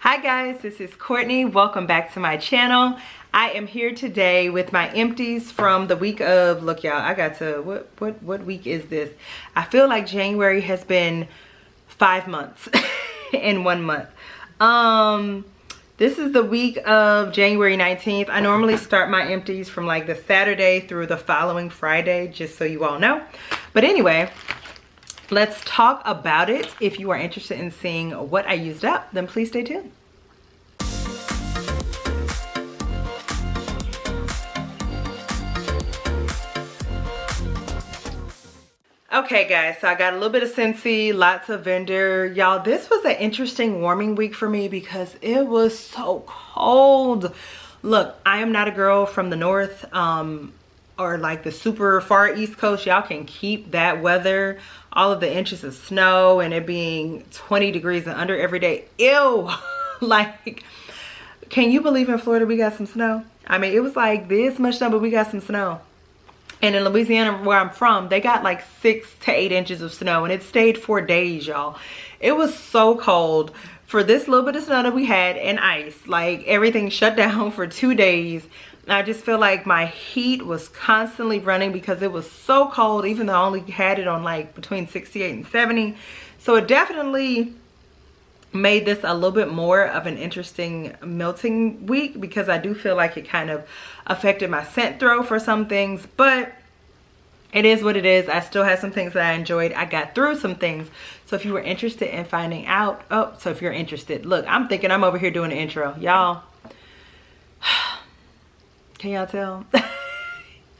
Hi guys, this is Courtney. Welcome back to my channel. I am here today with my empties from the week of, look y'all, I got to, what week is this? I feel like January has been 5 months in 1 month. This is the week of January 19th. I normally start my empties from like the Saturday through the following Friday, just so you all know. But anyway, let's talk about it. If you are interested in seeing what I used up, then please stay tuned. Okay guys, so I got a little bit of Scentsy, lots of vendor. Y'all, this was an interesting warming week for me because it was so cold. Look, I am not a girl from the north or like the super far east coast. Y'all can keep that weather, all of the inches of snow and it being 20 degrees and under every day. Ew. Like, can you believe in Florida we got some snow? I mean, it was like this much snow, but we got some snow. And in Louisiana, where I'm from, they got like 6 to 8 inches of snow and it stayed for days, y'all. It was so cold. For this little bit of snow that we had and ice, like everything shut down for 2 days. And I just feel like my heat was constantly running because it was so cold, even though I only had it on like between 68 and 70. So it definitely made this a little bit more of an interesting melting week because I do feel like it kind of affected my scent throw for some things, but it is what it is. I still have some things that I enjoyed. I got through some things. So if you were interested in finding out, so if you're interested, look, I'm thinking I'm over here doing an intro. Y'all, can y'all tell?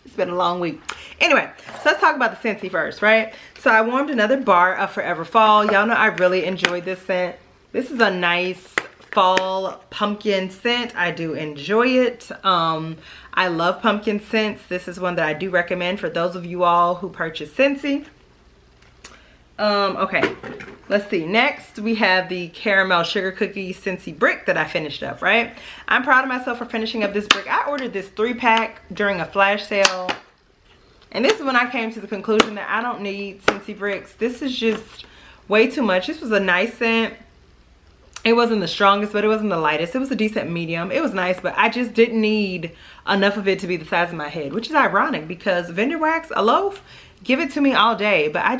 It's been a long week. Anyway, so let's talk about the Scentsy first, right? So I warmed another bar of Forever Fall. Y'all know I really enjoyed this scent. This is a nice fall pumpkin scent. I do enjoy it. I love pumpkin scents. This is one that I do recommend for those of you all who purchase Scentsy. Okay, let's see. Next, we have the caramel sugar cookie Scentsy brick that I finished up, right? I'm proud of myself for finishing up this brick. I ordered this 3-pack during a flash sale. And this is when I came to the conclusion that I don't need Scentsy bricks. This is just way too much. This was a nice scent. It wasn't the strongest, but it wasn't the lightest. It was a decent medium. It was nice, but I just didn't need enough of it to be the size of my head, which is ironic because vendor wax, a loaf, give it to me all day. But I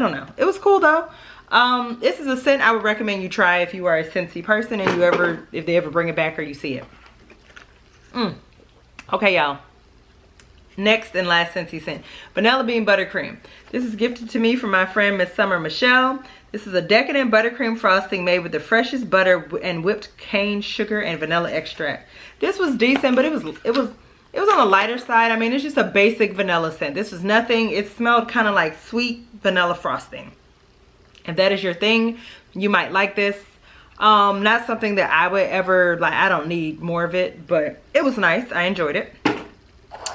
don't know. It was cool though. This is a scent I would recommend you try if you are a Scentsy person and if they ever bring it back or you see it. Okay, y'all. Next and last Scentsy scent, Vanilla Bean Buttercream. This is gifted to me from my friend Miss Summer Michelle. This is a decadent buttercream frosting made with the freshest butter and whipped cane sugar and vanilla extract. This was decent, but it was on the lighter side. I mean, it's just a basic vanilla scent. This was nothing. It smelled kind of like sweet vanilla frosting. If that is your thing, you might like this. Not something that I would ever like. I don't need more of it, but it was nice. I enjoyed it.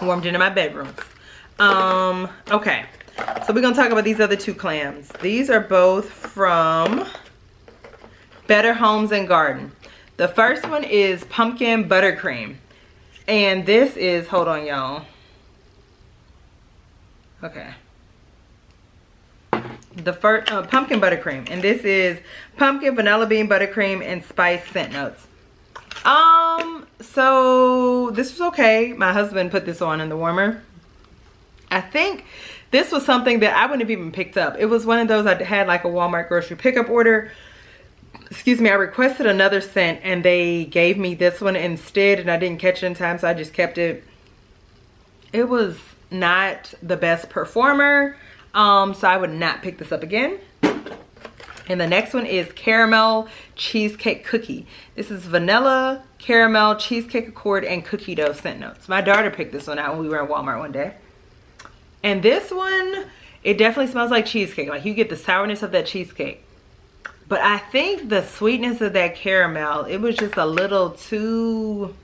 Warmed into my bedroom. Okay, so we're gonna talk about these other 2 clams. These are both from Better Homes and Garden. The first one is pumpkin buttercream, and this is, hold on y'all, okay, the first pumpkin buttercream, and this is pumpkin, vanilla bean buttercream, and spice scent notes. So this was okay. My husband put this on in the warmer. I think this was something that I wouldn't have even picked up. It was one of those I had like a Walmart grocery pickup order. Excuse me, I requested another scent and they gave me this one instead and I didn't catch it in time, so I just kept it. It was not the best performer, so I would not pick this up again. And the next one is Caramel Cheesecake Cookie. This is vanilla, caramel, cheesecake accord, and cookie dough scent notes. My daughter picked this one out when we were in Walmart one day. And this one, it definitely smells like cheesecake. Like you get the sourness of that cheesecake. But I think the sweetness of that caramel, it was just a little too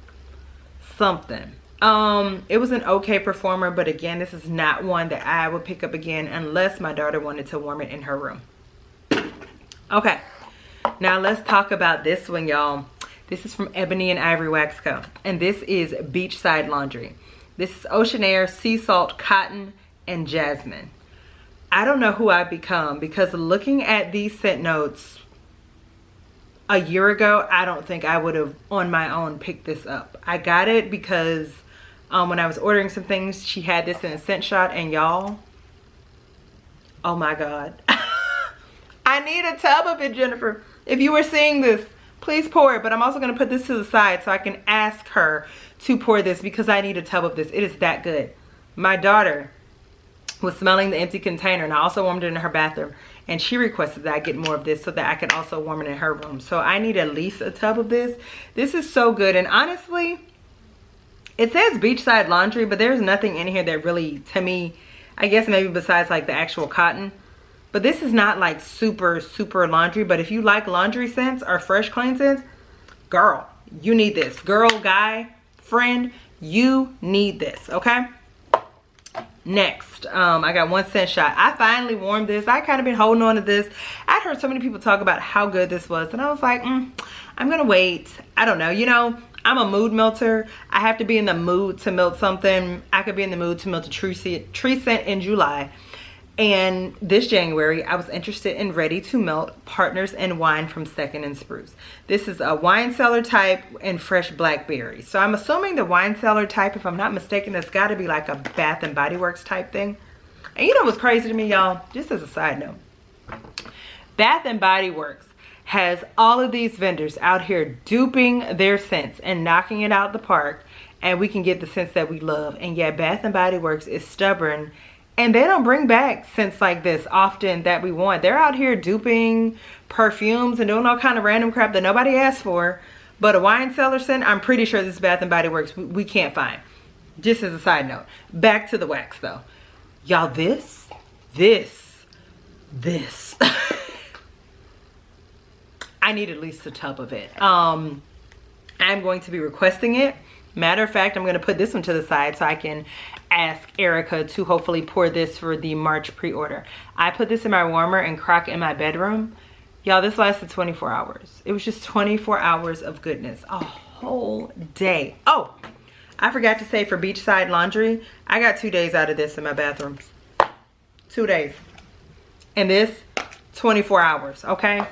something. It was an okay performer, but again, this is not one that I would pick up again unless my daughter wanted to warm it in her room. Okay, now let's talk about this one, y'all. This is from Ebony and Ivory Wax Co. And this is Beachside Laundry. This is Ocean Air, Sea Salt, Cotton, and Jasmine. I don't know who I've become because looking at these scent notes, a year ago, I don't think I would have on my own picked this up. I got it because when I was ordering some things, she had this in a scent shot, and y'all, oh my God. I need a tub of it, Jennifer. If you were seeing this, please pour it. But I'm also going to put this to the side so I can ask her to pour this because I need a tub of this. It is that good. My daughter was smelling the empty container, and I also warmed it in her bathroom, and she requested that I get more of this so that I could also warm it in her room. So I need at least a tub of this. This is so good. And honestly, it says beachside laundry, but there's nothing in here that really, to me, I guess maybe besides like the actual cotton. But this is not like super, super laundry. But if you like laundry scents or fresh clean scents, girl, you need this. Girl, guy, friend, you need this, okay? Next, I got one scent shot. I finally warmed this. I kind of been holding on to this. I'd heard so many people talk about how good this was, and I was like, I'm gonna wait. I don't know, you know, I'm a mood melter. I have to be in the mood to melt something. I could be in the mood to melt a tree scent in July. And this January, I was interested in ready to melt Partners in Wine from Second and Spruce. This is a wine cellar type and fresh blackberry. So I'm assuming the wine cellar type, if I'm not mistaken, that's got to be like a Bath and Body Works type thing. And you know what's crazy to me, y'all? Just as a side note, Bath and Body Works has all of these vendors out here duping their scents and knocking it out the park, and we can get the scents that we love. And yet Bath and Body Works is stubborn, and they don't bring back scents like this often that we want. They're out here duping perfumes and doing all kind of random crap that nobody asked for. But a wine cellar scent, I'm pretty sure this Bath and Body Works we can't find. Just as a side note. Back to the wax though. Y'all, this. I need at least a tub of it. I'm going to be requesting it. Matter of fact, I'm going to put this one to the side so I can ask Erica to hopefully pour this for the March pre-order. I put this in my warmer and crock in my bedroom. Y'all, this lasted 24 hours. It was just 24 hours of goodness. A whole day. Oh, I forgot to say for beachside laundry, I got 2 days out of this in my bathrooms. 2 days. And this, 24 hours, okay?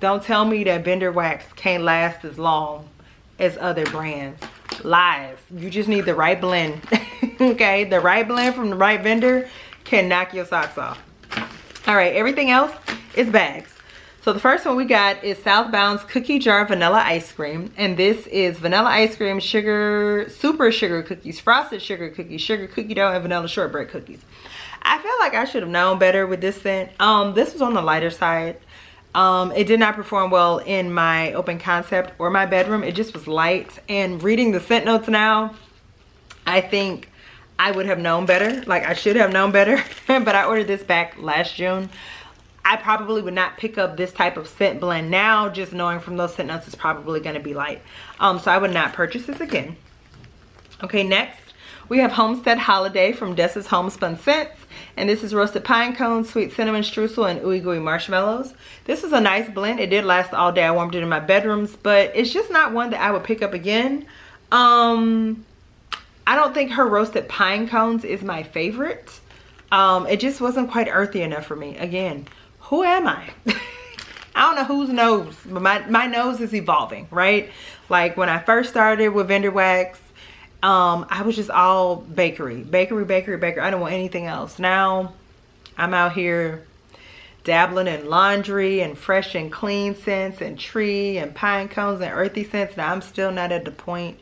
Don't tell me that Vendor Wax can't last as long as other brands. Lies. You just need the right blend. Okay, the right blend from the right vendor can knock your socks off. All right, everything else is bags. So the first one we got is Southbound's Cookie Jar Vanilla Ice Cream, and this is vanilla ice cream, sugar, super sugar cookies, frosted sugar cookies, sugar cookie dough, and vanilla shortbread cookies. I feel like I should have known better with this scent. This was on the lighter side. It did not perform well in my open concept or my bedroom. It just was light, and reading the scent notes now, I think I would have known better. Like, I should have known better. But I ordered this back last June. I probably would not pick up this type of scent blend now, just knowing from those scent notes it's probably going to be light. So I would not purchase this again. Okay, next we have Homestead Holiday from Dessa's Homespun Scents. And this is roasted pine cones, sweet cinnamon streusel, and ooey gooey marshmallows. This was a nice blend. It did last all day. I warmed it in my bedrooms, but it's just not one that I would pick up again. I don't think her roasted pine cones is my favorite. It just wasn't quite earthy enough for me. Again, who am I? I don't know whose nose, but my nose is evolving, right? Like when I first started with Vendor Wax, I was just all bakery. I don't want anything else. Now I'm out here dabbling in laundry and fresh and clean scents and tree and pine cones and earthy scents. Now I'm still not at the point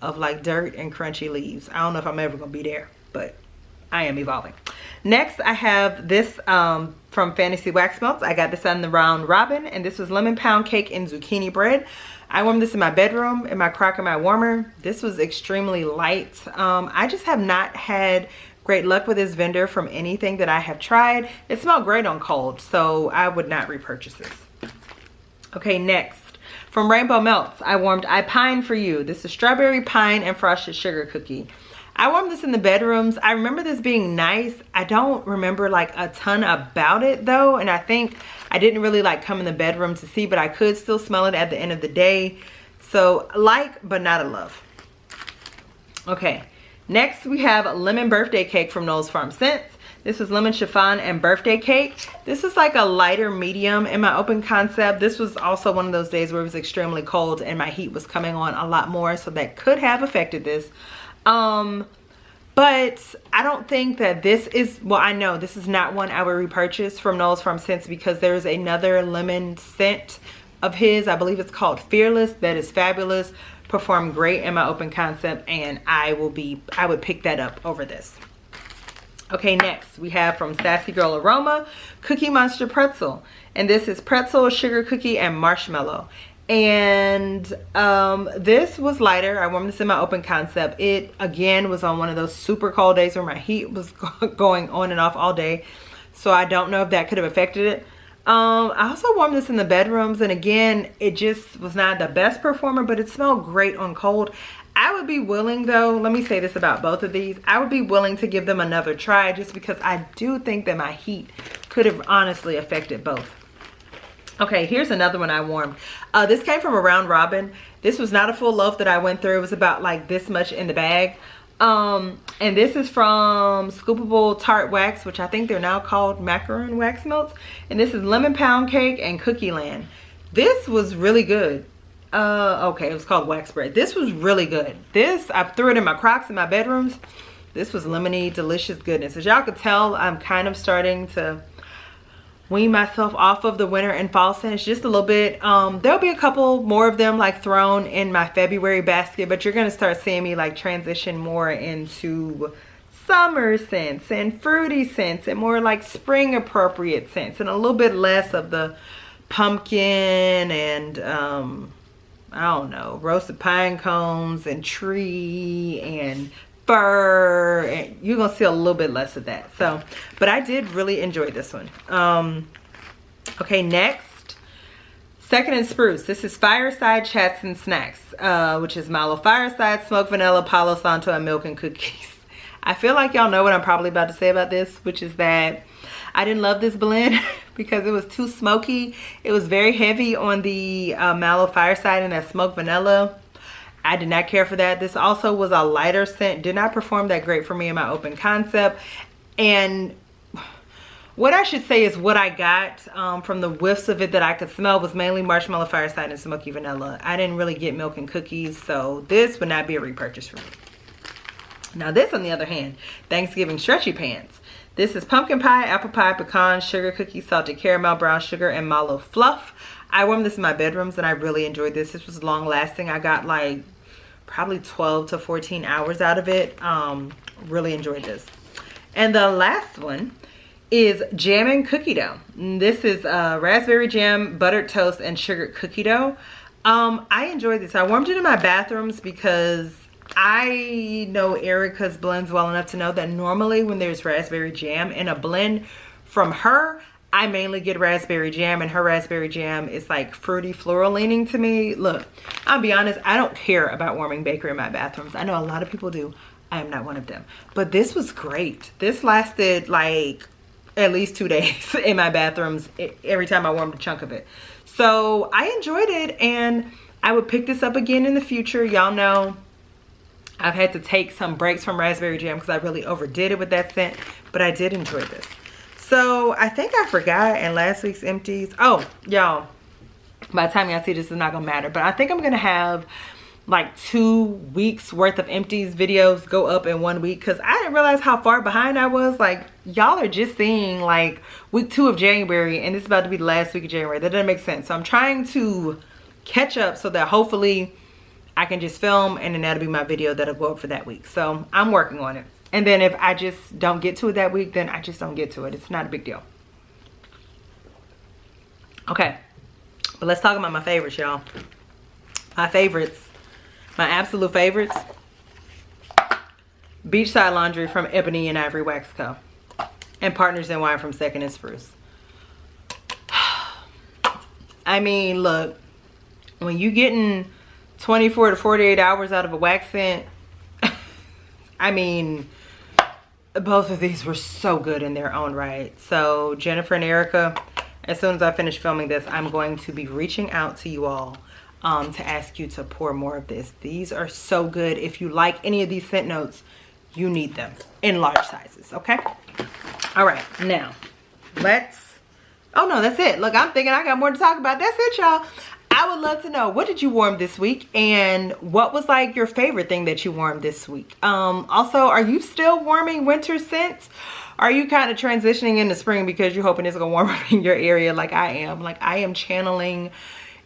of like dirt and crunchy leaves. I don't know if I'm ever gonna be there, but I am evolving. Next I have this from Fantasy Wax Melts. I got this on the Round Robin, and this was lemon pound cake and zucchini bread. I warmed this in my bedroom, in my crock, in my warmer. This was extremely light. I just have not had great luck with this vendor from anything that I have tried. It smelled great on cold, so I would not repurchase this. Okay, next. From Rainbow Melts, I warmed I Pine For You. This is strawberry pine and frosted sugar cookie. I warmed this in the bedrooms. I remember this being nice. I don't remember like a ton about it though, and I think I didn't really like come in the bedroom to see, but I could still smell it at the end of the day. So like, but not a love. Okay, next we have Lemon Birthday Cake from Knowles Farm Scents. This was lemon chiffon and birthday cake. This is like a lighter medium in my open concept. This was also one of those days where it was extremely cold and my heat was coming on a lot more, so that could have affected this. But I don't think that this is, well, I know this is not one I would repurchase from Knowles Farm Scents, because there's another lemon scent of his, I believe it's called Fearless, that is fabulous, performed great in my open concept, and I would pick that up over this. Okay, next we have from Sassy Girl Aroma, Cookie Monster Pretzel. And this is pretzel, sugar cookie, and marshmallow. And this was lighter. I warmed this in my open concept. It again was on one of those super cold days where my heat was going on and off all day, so I don't know if that could have affected it. I also warmed this in the bedrooms, and again, it just was not the best performer, but it smelled great on cold. I would be willing, though, let me say this about both of these, I would be willing to give them another try, just because I do think that my heat could have honestly affected both. Okay, here's another one I warmed. This came from Around Robin. This was not a full loaf that I went through. It was about like this much in the bag. And this is from Scoopable Tart Wax, which I think they're now called Macaron Wax Melts. And this is Lemon Pound Cake and Cookie Land. This was really good. Okay, it was called Wax Bread. This was really good. This, I threw it in my Crocs in my bedrooms. This was lemony, delicious goodness. As y'all could tell, I'm kind of starting to wean myself off of the winter and fall scents just a little bit. There'll be a couple more of them like thrown in my February basket, but you're gonna start seeing me like transition more into summer scents and fruity scents and more like spring appropriate scents, and a little bit less of the pumpkin and I don't know, roasted pine cones and tree and fur, and you're gonna see a little bit less of that. So, but I did really enjoy this one. Okay, next, Second and Spruce. This is Fireside Chats and Snacks, which is Milo Fireside, Smoked Vanilla, Palo Santo, and Milk and Cookies. I feel like y'all know what I'm probably about to say about this, which is that I didn't love this blend because it was too smoky. It was very heavy on the Milo Fireside and that Smoked Vanilla. I did not care for that. This also was a lighter scent. Did not perform that great for me in my open concept. And what I should say is what I got from the whiffs of it that I could smell was mainly Marshmallow Fireside and Smoky Vanilla. I didn't really get Milk and Cookies, so this would not be a repurchase for me. Now this, on the other hand, Thanksgiving Stretchy Pants. This is Pumpkin Pie, Apple Pie, Pecan, Sugar Cookie, Salted Caramel, Brown Sugar, and Mallow Fluff. I warmed this in my bedrooms and I really enjoyed this. This was long lasting. I got like probably 12 to 14 hours out of it. Really enjoyed this. And the last one is Jam and Cookie Dough. This is raspberry jam, buttered toast, and sugar cookie dough. I enjoyed this. I warmed it in my bathrooms because I know Erica's blends well enough to know that normally when there's raspberry jam in a blend from her, I mainly get raspberry jam, and her raspberry jam is like fruity floral leaning to me. Look, I'll be honest, I don't care about warming bakery in my bathrooms. I know a lot of people do. I am not one of them. But this was great. This lasted like at least 2 days in my bathrooms every time I warmed a chunk of it. So I enjoyed it, and I would pick this up again in the future. Y'all know I've had to take some breaks from raspberry jam because I really overdid it with that scent, but I did enjoy this. So I think I forgot in last week's empties. Oh, y'all, by the time y'all see this, it's not gonna matter, but I think I'm gonna have like 2 weeks worth of empties videos go up in 1 week, because I didn't realize how far behind I was. Like, y'all are just seeing like week 2 of January, and it's about to be the last week of January. That doesn't make sense. So I'm trying to catch up so that hopefully I can just film, and then that'll be my video that'll go up for that week. So I'm working on it. And then if I just don't get to it that week, then I just don't get to it. It's not a big deal. Okay, but let's talk about my favorites, y'all. My favorites, my absolute favorites. Beachside Laundry from Ebony and Ivory Wax Co. And Partners in Wine from Second and Spruce. I mean, look, when you getting 24 to 48 hours out of a wax scent, I mean, both of these were so good in their own right. So Jennifer and Erica, as soon as I finish filming this, I'm going to be reaching out to you all to ask you to pour more of this. These are so good. If you like any of these scent notes, you need them in large sizes, okay? All right, now oh no, that's it. Look, I'm thinking I got more to talk about. That's it, y'all. I would love to know, what did you warm this week, and what was like your favorite thing that you warmed this week? Also, are you still warming winter scents? Are you kind of transitioning into spring because you're hoping it's gonna warm up in your area like I am? Like, I am channeling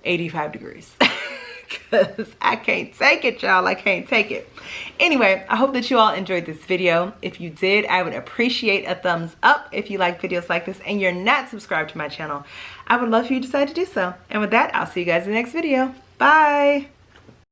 85 degrees. Because I can't take it, y'all. I can't take it. Anyway, I hope that you all enjoyed this video. If you did, I would appreciate a thumbs up if you like videos like this and you're not subscribed to my channel. I would love for you to decide to do so. And with that, I'll see you guys in the next video. Bye.